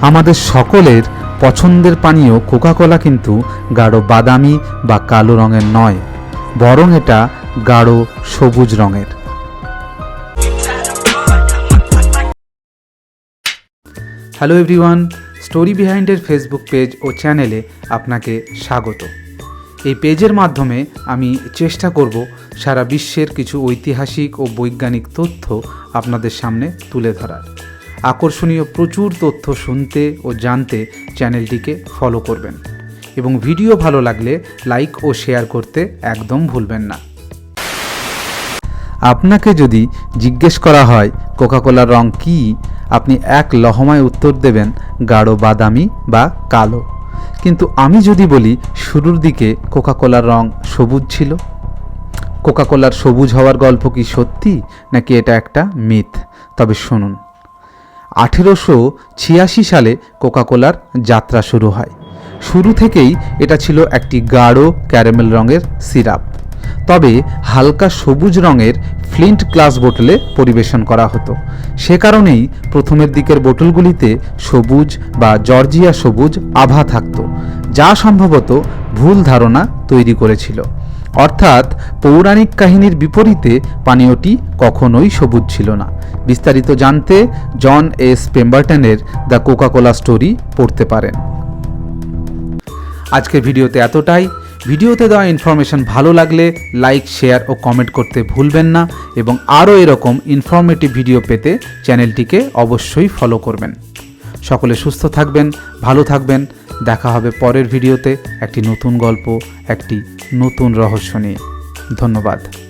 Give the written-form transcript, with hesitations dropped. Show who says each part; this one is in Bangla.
Speaker 1: আমাদের সকলের পছন্দের পানীয় কোকাকোলা কিন্তু গাঢ় বাদামি বা কালো রঙের নয়, বরং এটা গাঢ় সবুজ রঙের। হ্যালো এভরিওয়ান, স্টোরি বিহাইন্ডের ফেসবুক পেজ ও চ্যানেলে আপনাকে স্বাগত। এই পেজের মাধ্যমে আমি চেষ্টা করব সারা বিশ্বের কিছু ঐতিহাসিক ও বৈজ্ঞানিক তথ্য আপনাদের সামনে তুলে ধরার। আকর্ষণীয় প্রচুর তথ্য শুনতে ও জানতে চ্যানেলটিকে ফলো করবেন এবং ভিডিও ভালো লাগলে লাইক ও শেয়ার করতে একদম ভুলবেন না। আপনাকে যদি জিজ্ঞেস করা হয় কোকাকোলার রং কী, আপনি এক লহমায় উত্তর দেবেন গাঢ় বাদামি বা কালো। কিন্তু আমি যদি বলি শুরুর দিকে কোকাকোলার রং সবুজ ছিল, কোকাকোলার সবুজ হওয়ার গল্প কি সত্যি নাকি এটা একটা মিথ? তবে শুনুন। 1886 সালে কোকাকোলার যাত্রা শুরু হয়। শুরু থেকেই এটা ছিল একটি গাঢ় ক্যারামেল রঙের সিরাপ, তবে হালকা সবুজ রঙের ফ্লিন্ট গ্লাস বোতলে পরিবেশন করা হতো। সে কারণেই প্রথমের দিকের বোতলগুলিতে সবুজ বা জর্জিয়া সবুজ আভা থাকত, যা সম্ভবত ভুল ধারণা তৈরি করেছিল। অর্থাৎ পৌরাণিক কাহিনীর বিপরীতে পানীয়টি কখনোই সবুজ ছিল না। বিস্তারিত জানতে জন এস পেম্বারটনের দ্য কোকাকোলা স্টোরি পড়তে পারেন। আজকের ভিডিওতে এতটাই। ভিডিওতে দেওয়া ইনফরমেশন ভালো লাগলে লাইক, শেয়ার ও কমেন্ট করতে ভুলবেন না এবং আরও এরকম ইনফরমেটিভ ভিডিও পেতে চ্যানেলটিকে অবশ্যই ফলো করবেন। সকলে সুস্থ থাকবেন, ভালো থাকবেন। দেখা হবে পরের ভিডিওতে একটি নতুন গল্প, একটি নতুন রহস্য নিয়ে। ধন্যবাদ।